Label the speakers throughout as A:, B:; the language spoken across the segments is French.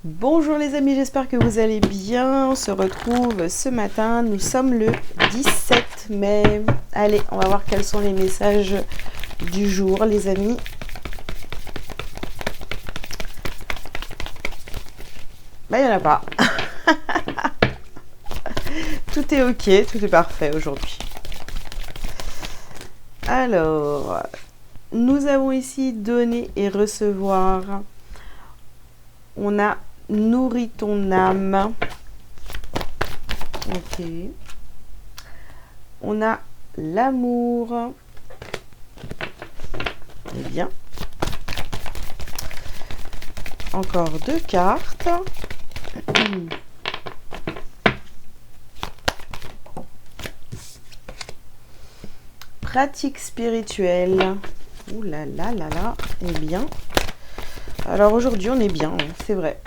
A: Bonjour les amis, j'espère que vous allez bien. On se retrouve ce matin, nous sommes le 17 mai. Allez, on va voir quels sont les messages du jour les amis. Il n'y en a pas. Tout est ok, tout est parfait aujourd'hui. Alors, nous avons ici donner et recevoir. On a nourri ton âme. Ok. On a l'amour. Eh bien. Encore 2 cartes. Pratique spirituelle. Ouh là là là là. Eh bien. Alors aujourd'hui on est bien, hein, c'est vrai.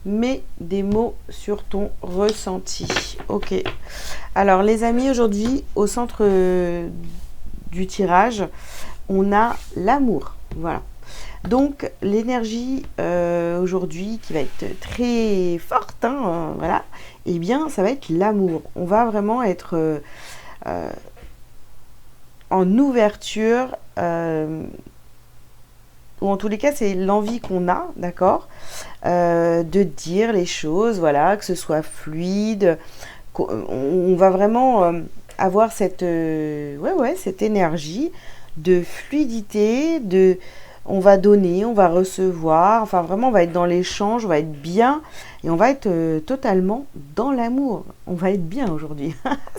A: Mets des mots sur ton ressenti. Ok. Alors les amis, aujourd'hui au centre du tirage, on a l'amour. Voilà. Donc l'énergie aujourd'hui qui va être très forte, hein, voilà. Eh bien ça va être l'amour. On va vraiment être en ouverture. Ou en tous les cas, c'est l'envie qu'on a, d'accord, de dire les choses, voilà, que ce soit fluide. On va vraiment avoir cette, cette énergie de fluidité, on va donner, on va recevoir, enfin vraiment, on va être dans l'échange, on va être bien et on va être totalement dans l'amour. On va être bien aujourd'hui.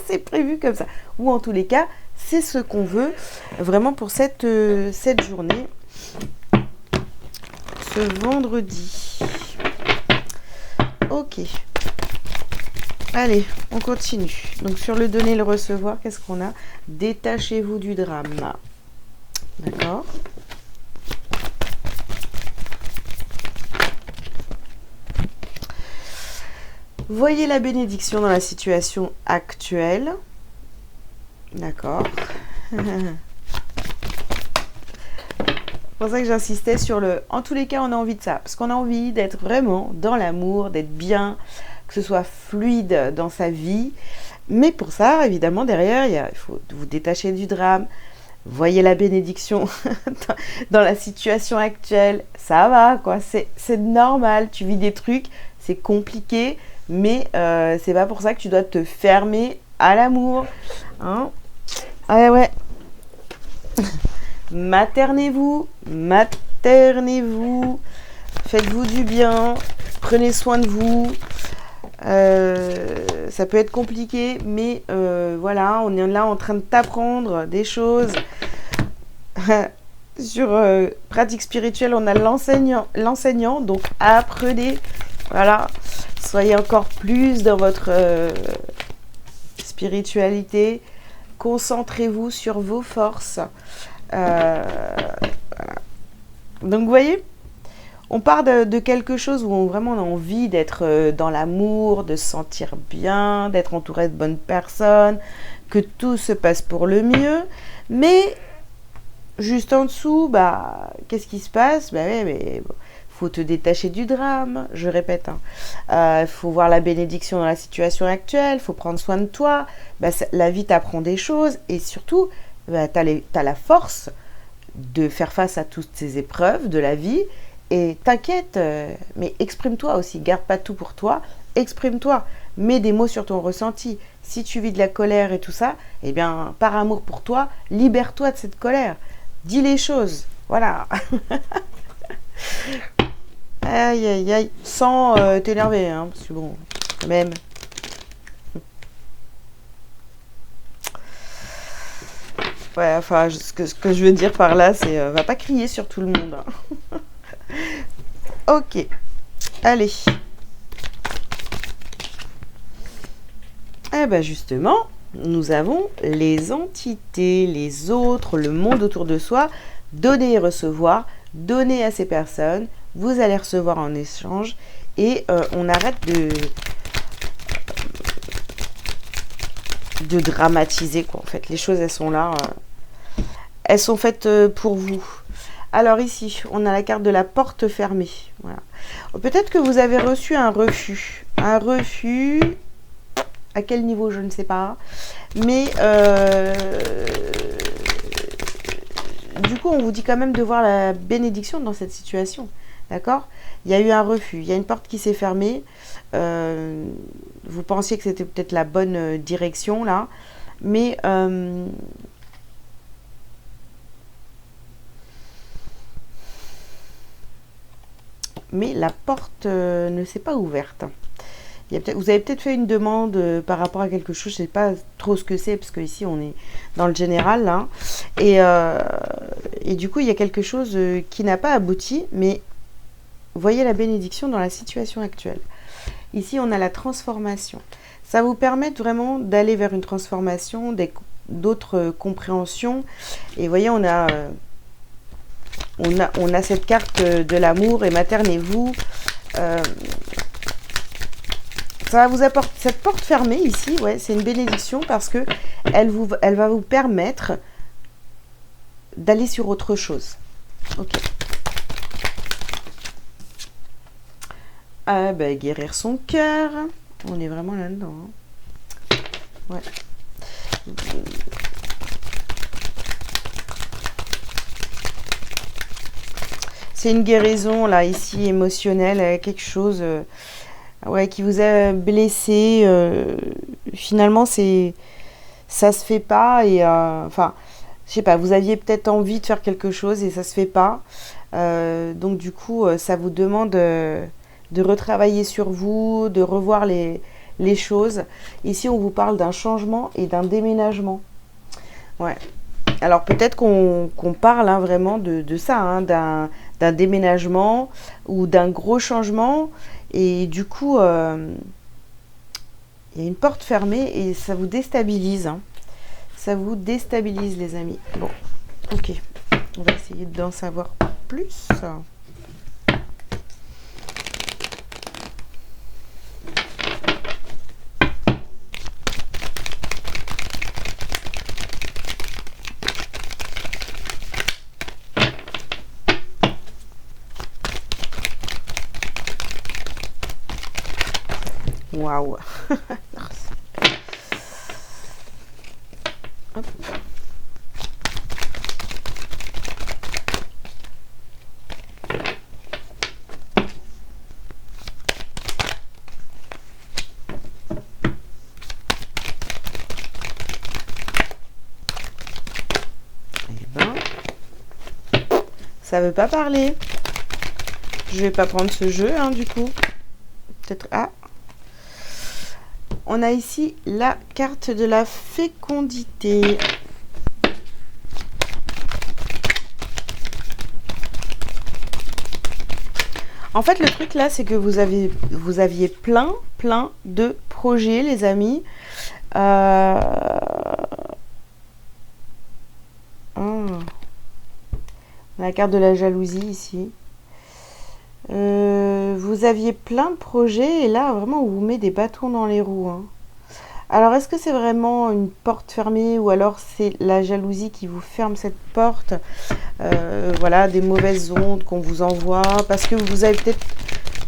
A: C'est prévu comme ça. Ou en tous les cas, c'est ce qu'on veut vraiment pour cette journée. Ce vendredi. Ok. Allez, on continue. Donc sur le donner et le recevoir, qu'est-ce qu'on a? Détachez-vous du drame. D'accord. Voyez la bénédiction dans la situation actuelle. D'accord. C'est pour ça que j'insistais sur le... En tous les cas, on a envie de ça. Parce qu'on a envie d'être vraiment dans l'amour, d'être bien, que ce soit fluide dans sa vie. Mais pour ça, évidemment, derrière, il faut vous détacher du drame. Voyez la bénédiction dans la situation actuelle. Ça va, quoi. C'est normal. Tu vis des trucs, c'est compliqué. Mais c'est pas pour ça que tu dois te fermer à l'amour. Hein? Ouais. Maternez-vous, faites-vous du bien, prenez soin de vous. Ça peut être compliqué, mais voilà, on est là en train de t'apprendre des choses. Sur pratique spirituelle, on a l'enseignant, donc apprenez. Voilà, soyez encore plus dans votre spiritualité. Concentrez-vous sur vos forces. Voilà. Donc vous voyez, on part de quelque chose où vraiment on a envie d'être dans l'amour, de se sentir bien, d'être entouré de bonnes personnes, que tout se passe pour le mieux. Mais juste en dessous, qu'est-ce qui se passe? Faut te détacher du drame, je répète. Faut voir la bénédiction dans la situation actuelle, faut prendre soin de toi. La vie t'apprend des choses et surtout, t'as la force de faire face à toutes ces épreuves de la vie. Et t'inquiète, mais exprime-toi aussi. Garde pas tout pour toi, exprime-toi. Mets des mots sur ton ressenti. Si tu vis de la colère et tout ça, eh bien, par amour pour toi, libère-toi de cette colère. Dis les choses. Voilà. Aïe, sans t'énerver, hein, parce que bon, quand même. Ouais, enfin, ce que je veux dire par là, c'est va pas crier sur tout le monde. Hein. Ok, allez. Eh ben justement, nous avons les entités, les autres, le monde autour de soi. Donner et recevoir, donner à ces personnes. Vous allez recevoir en échange et on arrête de dramatiser, quoi. En fait, les choses, elles sont là. Elles sont faites pour vous. Alors ici, on a la carte de la porte fermée. Voilà. Peut-être que vous avez reçu un refus. Un refus, à quel niveau, je ne sais pas. Mais du coup, on vous dit quand même de voir la bénédiction dans cette situation. D'accord? Il y a eu un refus, il y a une porte qui s'est fermée. Vous pensiez que c'était peut-être la bonne direction, là. Mais la porte ne s'est pas ouverte. Vous avez peut-être fait une demande par rapport à quelque chose, je ne sais pas trop ce que c'est, parce qu'ici on est dans le général, là. Et du coup, il y a quelque chose qui n'a pas abouti, mais voyez la bénédiction dans la situation actuelle. Ici, on a la transformation. Ça vous permet vraiment d'aller vers une transformation, d'autres compréhensions. Et voyez, on a cette carte de l'amour et maternez-vous. Ça va vous apporter cette porte fermée ici, ouais, c'est une bénédiction parce que elle va vous permettre d'aller sur autre chose. Ok. Ah, bah, guérir son cœur. On est vraiment là-dedans. Hein. Ouais. C'est une guérison, là, ici, émotionnelle, quelque chose ouais, qui vous a blessé. Finalement, ça se fait pas. Et enfin, je sais pas, vous aviez peut-être envie de faire quelque chose et ça se fait pas. Donc, du coup, ça vous demande de retravailler sur vous, de revoir les choses. Ici, on vous parle d'un changement et d'un déménagement. Ouais. Alors peut-être qu'on parle hein, vraiment de ça, hein, d'un déménagement ou d'un gros changement. Et du coup, il y a une porte fermée et ça vous déstabilise. Hein. Ça vous déstabilise, les amis. Bon, ok. On va essayer d'en savoir plus. Waouh. Ça veut pas parler. Je vais pas prendre ce jeu, hein, du coup. Peut-être... Ah. On a ici la carte de la fécondité. En fait, le truc là, c'est que vous aviez plein de projets, les amis. La carte de la jalousie ici. Vous aviez plein de projets et là, vraiment, on vous met des bâtons dans les roues. Hein. Alors, est-ce que c'est vraiment une porte fermée ou alors c'est la jalousie qui vous ferme cette porte? Voilà, des mauvaises ondes qu'on vous envoie parce que vous avez peut-être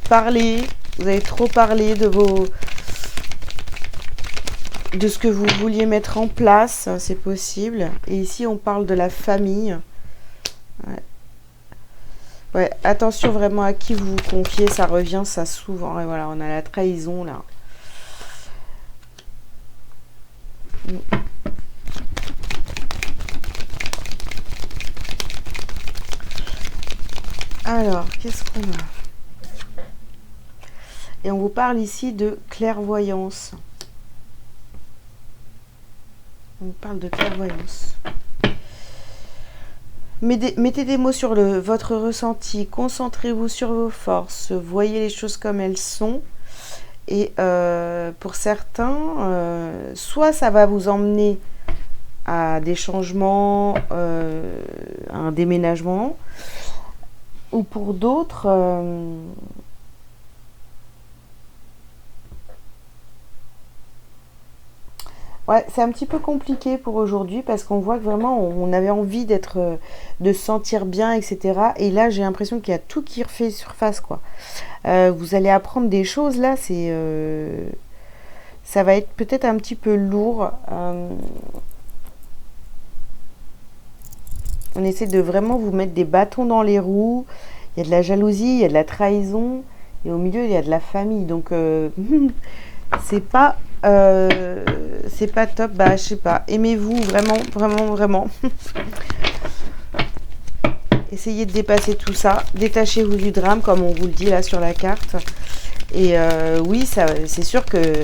A: parlé, vous avez trop parlé de ce que vous vouliez mettre en place, c'est possible. Et ici, on parle de la famille. Ouais. Ouais, attention vraiment à qui vous vous confiez, ça revient, ça souvent. Et voilà, on a la trahison là. Alors, qu'est-ce qu'on a? Et on vous parle ici de clairvoyance. On vous parle de clairvoyance. Mettez des mots sur votre ressenti, concentrez-vous sur vos forces, voyez les choses comme elles sont. Et pour certains, soit ça va vous emmener à des changements, à un déménagement, ou pour d'autres, Ouais, c'est un petit peu compliqué pour aujourd'hui parce qu'on voit que vraiment on avait envie d'être, de se sentir bien, etc. Et là, j'ai l'impression qu'il y a tout qui refait surface, quoi. Vous allez apprendre des choses là, ça va être peut-être un petit peu lourd. On essaie de vraiment vous mettre des bâtons dans les roues. Il y a de la jalousie, il y a de la trahison, et au milieu il y a de la famille. Donc c'est pas c'est pas top. Bah je sais pas. Aimez-vous vraiment, vraiment, vraiment. Essayez de dépasser tout ça. Détachez-vous du drame, comme on vous le dit là sur la carte. Et oui, ça, c'est sûr que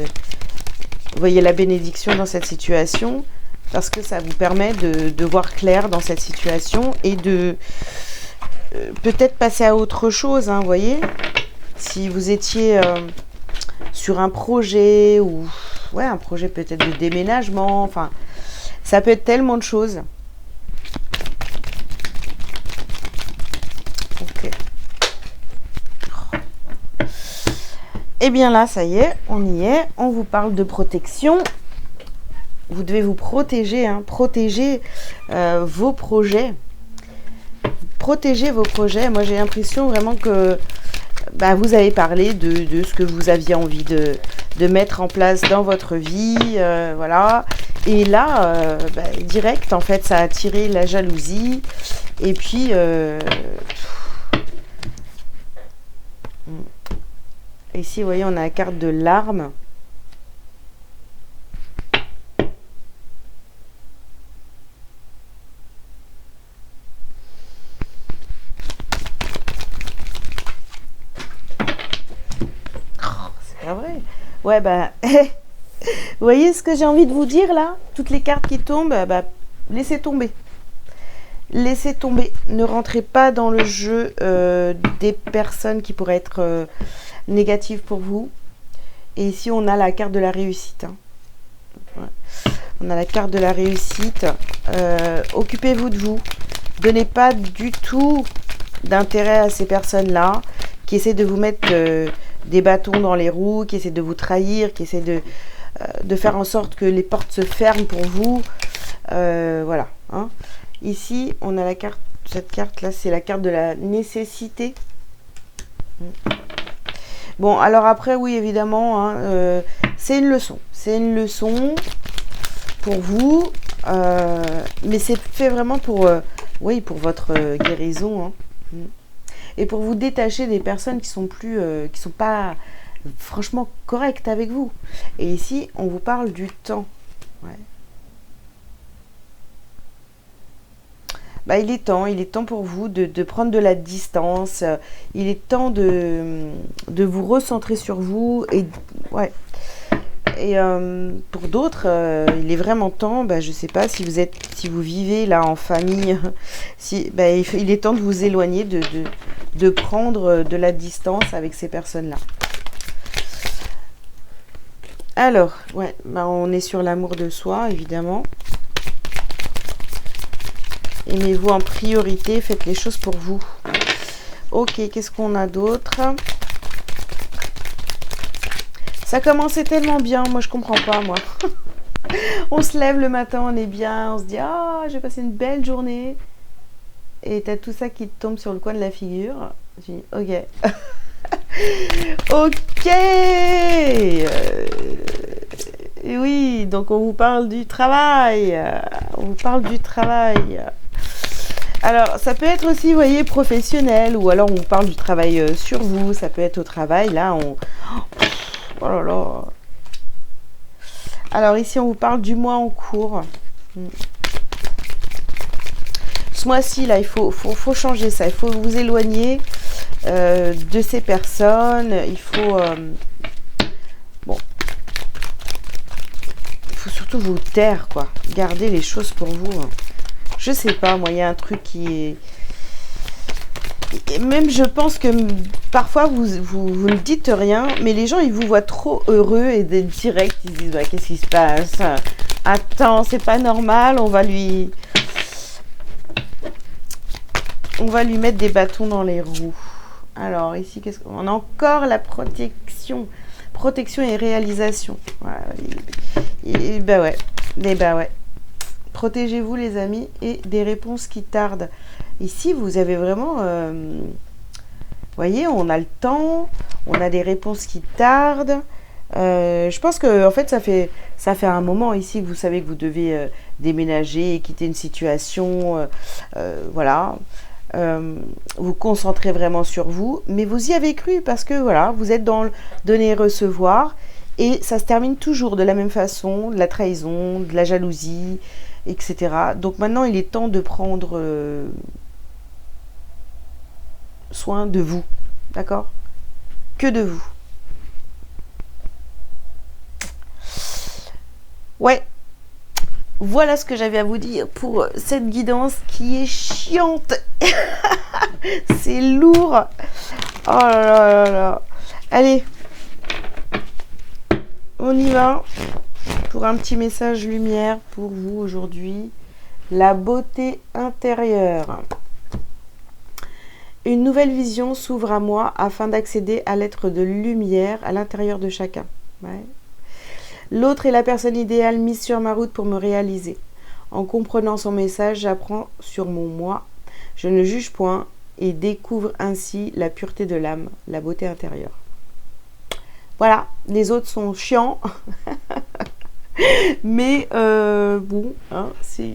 A: vous voyez la bénédiction dans cette situation, parce que ça vous permet de voir clair dans cette situation et de peut-être passer à autre chose, hein, vous voyez. Si vous étiez sur un projet, ou ouais, un projet peut-être de déménagement, enfin, ça peut être tellement de choses. Ok. Et bien là, ça y est, on y est. On vous parle de protection. Vous devez vous protéger, hein, protéger vos projets. Protéger vos projets. Moi, j'ai l'impression vraiment que bah, vous avez parlé de ce que vous aviez envie de mettre en place dans votre vie. Voilà. Et là, bah, direct, en fait, ça a attiré la jalousie. Et puis... ici, vous voyez, on a la carte de l'arme. C'est pas vrai. Ouais, bah... vous voyez ce que j'ai envie de vous dire, là? Toutes les cartes qui tombent, bah, laissez tomber. Laissez tomber. Ne rentrez pas dans le jeu des personnes qui pourraient être... négative pour vous. Et ici on a la carte de la réussite, hein. Ouais. On a la carte de la réussite. Occupez-vous de vous. Donnez pas du tout d'intérêt à ces personnes là qui essaient de vous mettre des bâtons dans les roues, qui essaient de vous trahir, qui essaient de faire en sorte que les portes se ferment pour vous. Voilà, hein. Ici on a la carte, cette carte là, c'est la carte de la nécessité. Bon, alors après, oui, évidemment, hein, c'est une leçon. C'est une leçon pour vous, mais c'est fait vraiment pour, oui, pour votre guérison, hein. Et pour vous détacher des personnes qui sont plus, qui sont pas franchement correctes avec vous. Et ici, on vous parle du temps. Ouais. Bah, il est temps pour vous de prendre de la distance. Il est temps de vous recentrer sur vous. Et, ouais. Et pour d'autres, il est vraiment temps, bah, je ne sais pas, si vous vivez là en famille, bah, il est temps de vous éloigner, de prendre de la distance avec ces personnes-là. Alors, ouais, bah, on est sur l'amour de soi, évidemment. Aimez-vous en priorité, faites les choses pour vous. Ok, qu'est-ce qu'on a d'autre? Ça commençait tellement bien, moi je comprends pas, moi. On se lève le matin, on est bien, on se dit « Ah, j'ai passé une belle journée ». Et t'as tout ça qui te tombe sur le coin de la figure. Je dis « Ok ». Ok. Et oui, donc on vous parle du travail. On vous parle du travail. Alors, ça peut être aussi, vous voyez, professionnel, ou alors on vous parle du travail sur vous, ça peut être au travail, là, oh là là. Alors ici, on vous parle du mois en cours. Ce mois-ci, là, il faut changer ça, il faut vous éloigner de ces personnes, il faut... bon. Il faut surtout vous taire, quoi. Gardez les choses pour vous, hein. Je sais pas, moi, il y a un truc qui est... Et même, je pense que parfois, vous ne dites rien, mais les gens, ils vous voient trop heureux et direct, ils se disent, bah, qu'est-ce qui se passe? Attends, c'est pas normal, on va lui mettre des bâtons dans les roues. Alors, ici, qu'est-ce qu'on a? Encore la protection. Protection et réalisation. Voilà. Et ben ouais. Eh ben ouais. Protégez-vous les amis et des réponses qui tardent. Ici, vous avez vraiment... voyez, on a le temps, on a des réponses qui tardent. Je pense que en fait, ça fait un moment ici que vous savez que vous devez déménager, quitter une situation. Voilà. Vous concentrez vraiment sur vous. Mais vous y avez cru parce que voilà, vous êtes dans le donner-recevoir. Et ça se termine toujours de la même façon, de la trahison, de la jalousie, etc. Donc maintenant, il est temps de prendre soin de vous. D'accord? Que de vous. Ouais, voilà ce que j'avais à vous dire pour cette guidance qui est chiante. C'est lourd. Oh là là là là. Allez, on y va pour un petit message lumière pour vous aujourd'hui. La beauté intérieure. Une nouvelle vision s'ouvre à moi afin d'accéder à l'être de lumière à l'intérieur de chacun. Ouais. L'autre est la personne idéale mise sur ma route pour me réaliser. En comprenant son message, j'apprends sur mon moi. Je ne juge point et découvre ainsi la pureté de l'âme, la beauté intérieure. Voilà, les autres sont chiants. Mais bon, hein, c'est...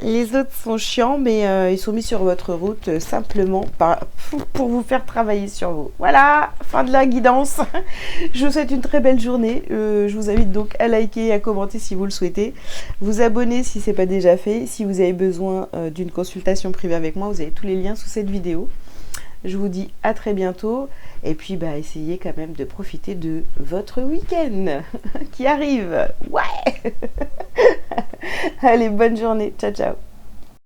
A: Les autres sont chiants, mais ils sont mis sur votre route simplement pour vous faire travailler sur vous. Voilà, fin de la guidance. Je vous souhaite une très belle journée. Je vous invite donc à liker et à commenter si vous le souhaitez. Vous abonner si ce n'est pas déjà fait. Si vous avez besoin d'une consultation privée avec moi, vous avez tous les liens sous cette vidéo. Je vous dis à très bientôt. Et puis, essayez quand même de profiter de votre week-end qui arrive. Ouais. Allez, bonne journée. Ciao, ciao.